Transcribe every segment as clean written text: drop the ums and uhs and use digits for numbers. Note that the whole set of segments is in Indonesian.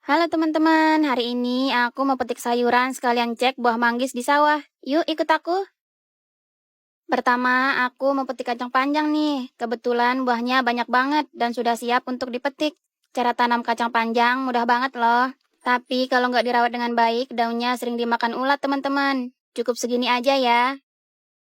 Halo teman-teman, hari ini aku mau petik sayuran sekalian cek buah manggis di sawah. Yuk ikut aku. Pertama, aku mau petik kacang panjang nih. Kebetulan buahnya banyak banget dan sudah siap untuk dipetik. Cara tanam kacang panjang mudah banget loh. Tapi kalau nggak dirawat dengan baik, daunnya sering dimakan ulat teman-teman. Cukup segini aja ya.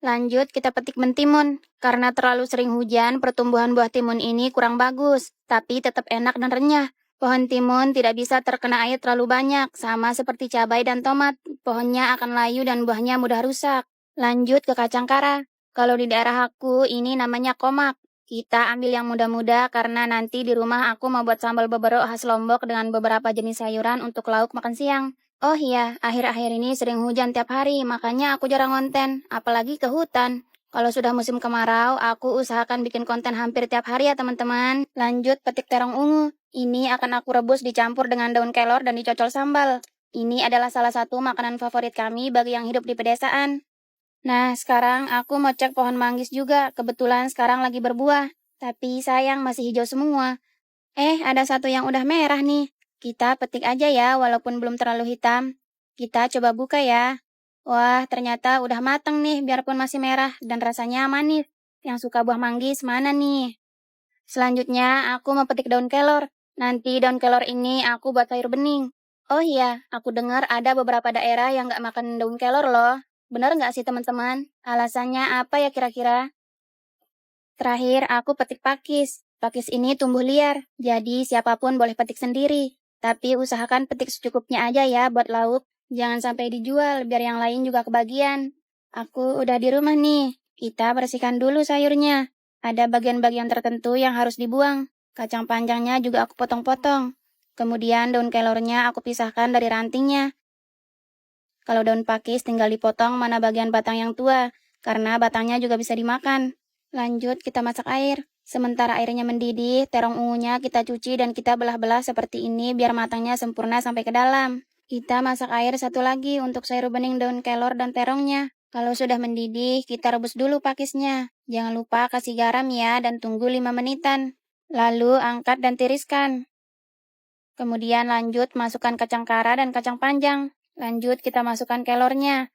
Lanjut kita petik mentimun. Karena terlalu sering hujan, pertumbuhan buah timun ini kurang bagus. Tapi tetap enak dan renyah. Pohon timun tidak bisa terkena air terlalu banyak, sama seperti cabai dan tomat. Pohonnya akan layu dan buahnya mudah rusak. Lanjut ke kacang kara. Kalau di daerah aku, ini namanya komak. Kita ambil yang muda-muda karena nanti di rumah aku mau buat sambal beberok khas Lombok dengan beberapa jenis sayuran untuk lauk makan siang. Oh iya, akhir-akhir ini sering hujan tiap hari, makanya aku jarang konten, apalagi ke hutan. Kalau sudah musim kemarau, aku usahakan bikin konten hampir tiap hari ya teman-teman. Lanjut petik terong ungu. Ini akan aku rebus dicampur dengan daun kelor dan dicocol sambal. Ini adalah salah satu makanan favorit kami bagi yang hidup di pedesaan. Nah, sekarang aku mau cek pohon manggis juga. Kebetulan sekarang lagi berbuah. Tapi sayang masih hijau semua. Ada satu yang udah merah nih. Kita petik aja ya, walaupun belum terlalu hitam. Kita coba buka ya. Wah, ternyata udah mateng nih, biarpun masih merah dan rasanya manis. Yang suka buah manggis mana nih? Selanjutnya, aku mau petik daun kelor. Nanti daun kelor ini aku buat sayur bening. Oh iya, aku dengar ada beberapa daerah yang nggak makan daun kelor loh. Bener nggak sih teman-teman? Alasannya apa ya kira-kira? Terakhir, aku petik pakis. Pakis ini tumbuh liar, jadi siapapun boleh petik sendiri. Tapi usahakan petik secukupnya aja ya buat lauk. Jangan sampai dijual, biar yang lain juga kebagian. Aku udah di rumah nih. Kita bersihkan dulu sayurnya. Ada bagian-bagian tertentu yang harus dibuang. Kacang panjangnya juga aku potong-potong. Kemudian daun kelornya aku pisahkan dari rantingnya. Kalau daun pakis tinggal dipotong mana bagian batang yang tua, karena batangnya juga bisa dimakan. Lanjut kita masak air. Sementara airnya mendidih, terong ungunya kita cuci dan kita belah-belah seperti ini biar matangnya sempurna sampai ke dalam. Kita masak air satu lagi untuk sayur bening daun kelor dan terongnya. Kalau sudah mendidih, kita rebus dulu pakisnya. Jangan lupa kasih garam ya dan tunggu 5 menitan. Lalu angkat dan tiriskan. Kemudian lanjut masukkan kacang kara dan kacang panjang. Lanjut kita masukkan kelornya.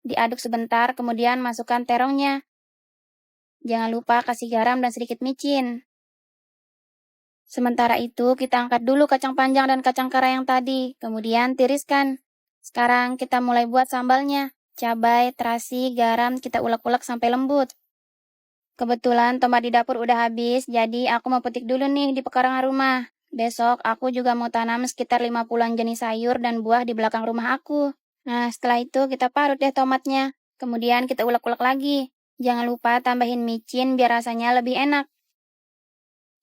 Diaduk sebentar, kemudian masukkan terongnya. Jangan lupa kasih garam dan sedikit micin. Sementara itu, kita angkat dulu kacang panjang dan kacang kara yang tadi, kemudian tiriskan. Sekarang kita mulai buat sambalnya. Cabai, terasi, garam, kita ulek-ulek sampai lembut. Kebetulan tomat di dapur udah habis, jadi aku mau petik dulu nih di pekarangan rumah. Besok aku juga mau tanam sekitar 50-an jenis sayur dan buah di belakang rumah aku. Nah, setelah itu kita parut deh tomatnya. Kemudian kita ulek-ulek lagi. Jangan lupa tambahin micin biar rasanya lebih enak.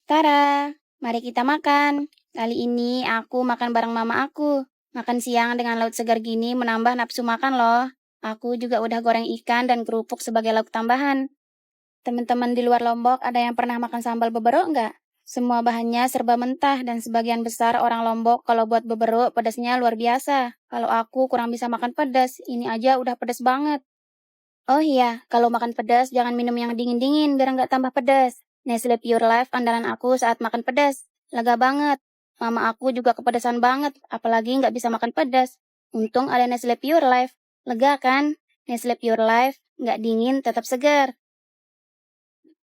Tara, mari kita makan. Kali ini aku makan bareng mama aku. Makan siang dengan lauk segar gini menambah nafsu makan loh. Aku juga udah goreng ikan dan kerupuk sebagai lauk tambahan. Teman-teman di luar Lombok ada yang pernah makan sambal beberok nggak? Semua bahannya serba mentah dan sebagian besar orang Lombok kalau buat beberok pedasnya luar biasa. Kalau aku kurang bisa makan pedas, ini aja udah pedas banget. Oh iya, kalau makan pedas jangan minum yang dingin-dingin biar nggak tambah pedas. Nestle Pure Life andalan aku saat makan pedas. Lega banget. Mama aku juga kepedasan banget, apalagi nggak bisa makan pedas. Untung ada Nestle Pure Life. Lega kan? Nestle Pure Life, nggak dingin, tetap segar.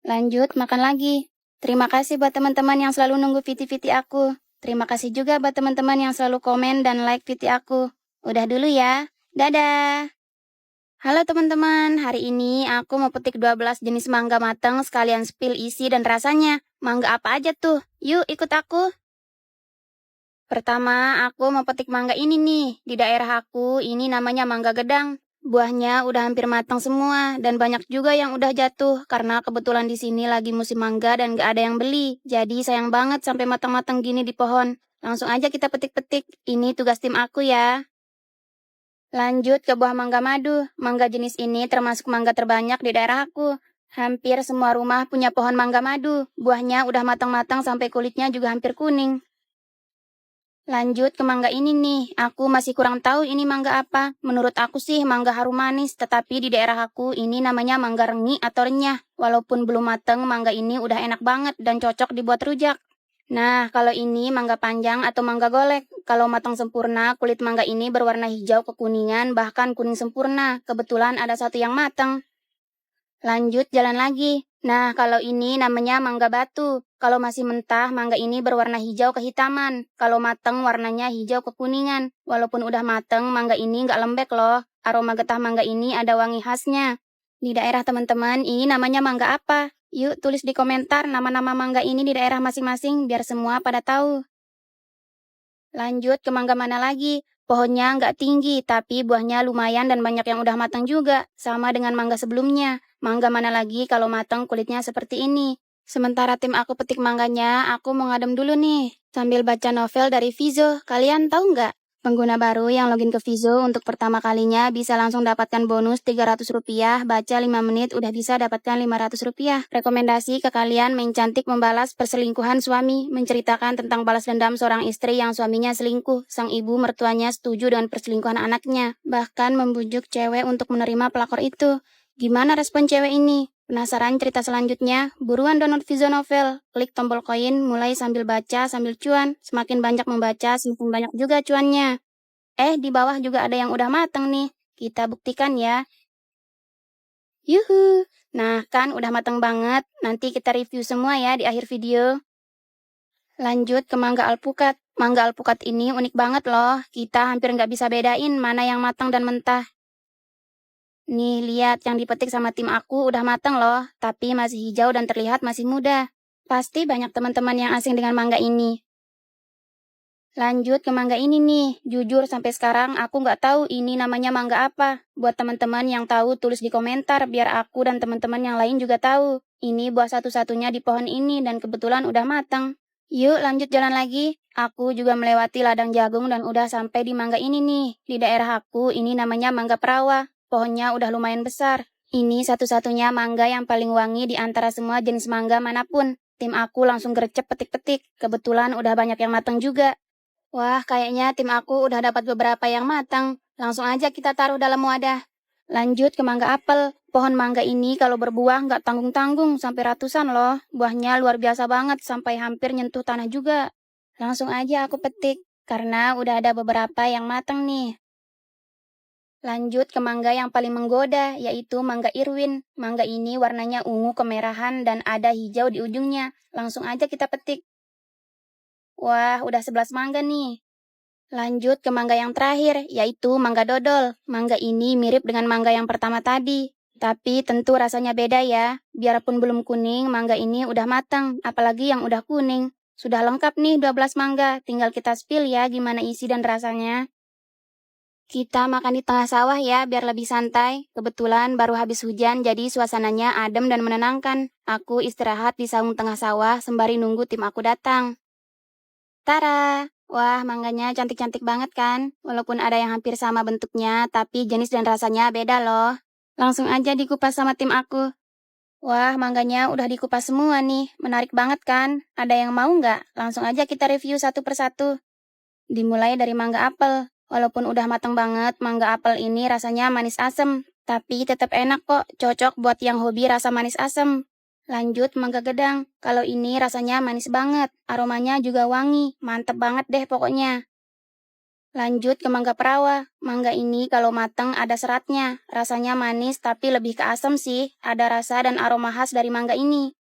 Lanjut, makan lagi. Terima kasih buat teman-teman yang selalu nunggu viti-viti aku. Terima kasih juga buat teman-teman yang selalu komen dan like viti aku. Udah dulu ya. Dadah! Halo teman-teman, hari ini aku mau petik 12 jenis mangga matang sekalian spill isi dan rasanya. Mangga apa aja tuh? Yuk ikut aku. Pertama, aku mau petik mangga ini nih. Di daerah aku, ini namanya mangga gedang. Buahnya udah hampir matang semua dan banyak juga yang udah jatuh karena kebetulan di sini lagi musim mangga dan gak ada yang beli. Jadi sayang banget sampai matang-matang gini di pohon. Langsung aja kita petik-petik. Ini tugas tim aku ya. Lanjut ke buah mangga madu. Mangga jenis ini termasuk mangga terbanyak di daerah aku. Hampir semua rumah punya pohon mangga madu. Buahnya udah matang-matang sampai kulitnya juga hampir kuning. Lanjut ke mangga ini nih. Aku masih kurang tahu ini mangga apa. Menurut aku sih mangga harum manis. Tetapi di daerah aku ini namanya mangga rengi atau renyah. Walaupun belum matang, mangga ini udah enak banget dan cocok dibuat rujak. Nah, kalau ini mangga panjang atau mangga golek. Kalau matang sempurna, kulit mangga ini berwarna hijau kekuningan, bahkan kuning sempurna. Kebetulan ada satu yang matang. Lanjut jalan lagi. Nah, kalau ini namanya mangga batu. Kalau masih mentah, mangga ini berwarna hijau kehitaman. Kalau matang, warnanya hijau kekuningan. Walaupun udah matang, mangga ini nggak lembek loh. Aroma getah mangga ini ada wangi khasnya. Di daerah teman-teman, ini namanya mangga apa? Yuk tulis di komentar nama-nama mangga ini di daerah masing-masing biar semua pada tahu. Lanjut ke mangga mana lagi? Pohonnya nggak tinggi, tapi buahnya lumayan dan banyak yang udah matang juga. Sama dengan mangga sebelumnya. Mangga mana lagi kalau matang kulitnya seperti ini. Sementara tim aku petik mangganya, aku mau ngadem dulu nih. Sambil baca novel dari Vizo. Kalian tahu nggak? Pengguna baru yang login ke Vizo untuk pertama kalinya bisa langsung dapatkan bonus Rp300, baca 5 menit udah bisa dapatkan Rp500. Rekomendasi ke kalian main cantik membalas perselingkuhan suami, menceritakan tentang balas dendam seorang istri yang suaminya selingkuh. Sang ibu mertuanya setuju dengan perselingkuhan anaknya, bahkan membujuk cewek untuk menerima pelakor itu. Gimana respon cewek ini? Penasaran cerita selanjutnya? Buruan download Vizo Novel. Klik tombol koin, mulai sambil baca sambil cuan. Semakin banyak membaca, semakin banyak juga cuannya. Di bawah juga ada yang udah mateng nih. Kita buktikan ya. Yuhu! Nah, kan udah mateng banget. Nanti kita review semua ya di akhir video. Lanjut ke mangga alpukat. Mangga alpukat ini unik banget loh. Kita hampir nggak bisa bedain mana yang matang dan mentah. Nih, lihat yang dipetik sama tim aku udah matang loh, tapi masih hijau dan terlihat masih muda. Pasti banyak teman-teman yang asing dengan mangga ini. Lanjut ke mangga ini nih, jujur sampai sekarang aku nggak tahu ini namanya mangga apa. Buat teman-teman yang tahu tulis di komentar biar aku dan teman-teman yang lain juga tahu. Ini buah satu-satunya di pohon ini dan kebetulan udah matang. Yuk lanjut jalan lagi. Aku juga melewati ladang jagung dan udah sampai di mangga ini nih. Di daerah aku ini namanya mangga perawa. Pohonnya udah lumayan besar. Ini satu-satunya mangga yang paling wangi di antara semua jenis mangga manapun. Tim aku langsung gercep petik-petik. Kebetulan udah banyak yang matang juga. Wah, kayaknya tim aku udah dapat beberapa yang matang. Langsung aja kita taruh dalam wadah. Lanjut ke mangga apel. Pohon mangga ini kalau berbuah nggak tanggung-tanggung sampai ratusan loh. Buahnya luar biasa banget sampai hampir nyentuh tanah juga. Langsung aja aku petik. Karena udah ada beberapa yang matang nih. Lanjut ke mangga yang paling menggoda, yaitu mangga Irwin. Mangga ini warnanya ungu kemerahan dan ada hijau di ujungnya. Langsung aja kita petik. Wah, udah 11 mangga nih. Lanjut ke mangga yang terakhir, yaitu mangga dodol. Mangga ini mirip dengan mangga yang pertama tadi. Tapi tentu rasanya beda ya. Biarpun belum kuning, mangga ini udah matang. Apalagi yang udah kuning. Sudah lengkap nih 12 mangga. Tinggal kita spill ya gimana isi dan rasanya. Kita makan di tengah sawah ya, biar lebih santai. Kebetulan baru habis hujan, jadi suasananya adem dan menenangkan. Aku istirahat di saung tengah sawah, sembari nunggu tim aku datang. Tara! Wah, mangganya cantik-cantik banget kan? Walaupun ada yang hampir sama bentuknya, tapi jenis dan rasanya beda loh. Langsung aja dikupas sama tim aku. Wah, mangganya udah dikupas semua nih. Menarik banget kan? Ada yang mau nggak? Langsung aja kita review satu persatu. Dimulai dari mangga apel. Walaupun udah matang banget, mangga apel ini rasanya manis asem. Tapi tetap enak kok, cocok buat yang hobi rasa manis asem. Lanjut mangga gedang. Kalau ini rasanya manis banget, aromanya juga wangi. Mantep banget deh pokoknya. Lanjut ke mangga perawa. Mangga ini kalau matang ada seratnya. Rasanya manis tapi lebih ke asam sih. Ada rasa dan aroma khas dari mangga ini.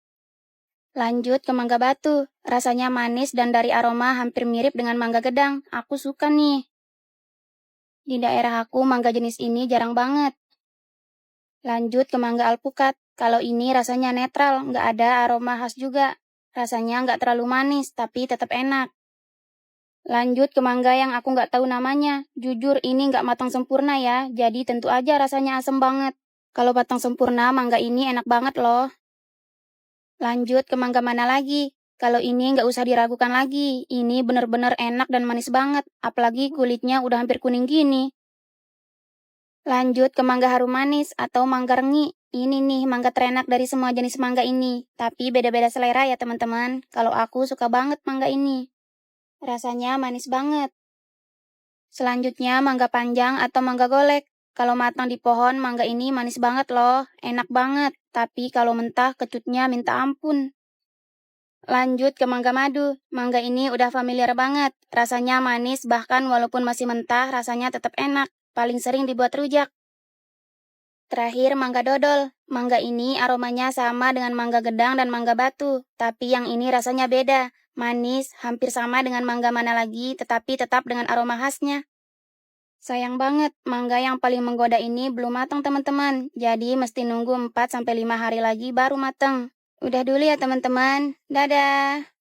Lanjut ke mangga batu. Rasanya manis dan dari aroma hampir mirip dengan mangga gedang. Aku suka nih. Di daerah aku mangga jenis ini jarang banget. Lanjut ke mangga alpukat. Kalau ini rasanya netral, nggak ada aroma khas juga. Rasanya nggak terlalu manis, tapi tetap enak. Lanjut ke mangga yang aku nggak tahu namanya. Jujur ini nggak matang sempurna ya, jadi tentu aja rasanya asem banget. Kalau matang sempurna, mangga ini enak banget loh. Lanjut ke mangga mana lagi? Kalau ini nggak usah diragukan lagi. Ini bener-bener enak dan manis banget. Apalagi kulitnya udah hampir kuning gini. Lanjut ke mangga harum manis atau mangga rengi. Ini nih mangga terenak dari semua jenis mangga ini. Tapi beda-beda selera ya teman-teman. Kalau aku suka banget mangga ini. Rasanya manis banget. Selanjutnya mangga panjang atau mangga golek. Kalau matang di pohon, mangga ini manis banget loh. Enak banget. Tapi kalau mentah, kecutnya minta ampun. Lanjut ke mangga madu. Mangga ini udah familiar banget. Rasanya manis, bahkan walaupun masih mentah, rasanya tetap enak. Paling sering dibuat rujak. Terakhir, mangga dodol. Mangga ini aromanya sama dengan mangga gedang dan mangga batu. Tapi yang ini rasanya beda. Manis, hampir sama dengan mangga mana lagi, tetapi tetap dengan aroma khasnya. Sayang banget, mangga yang paling menggoda ini belum matang teman-teman. Jadi mesti nunggu 4-5 hari lagi baru matang. Udah dulu ya teman-teman. Dadah.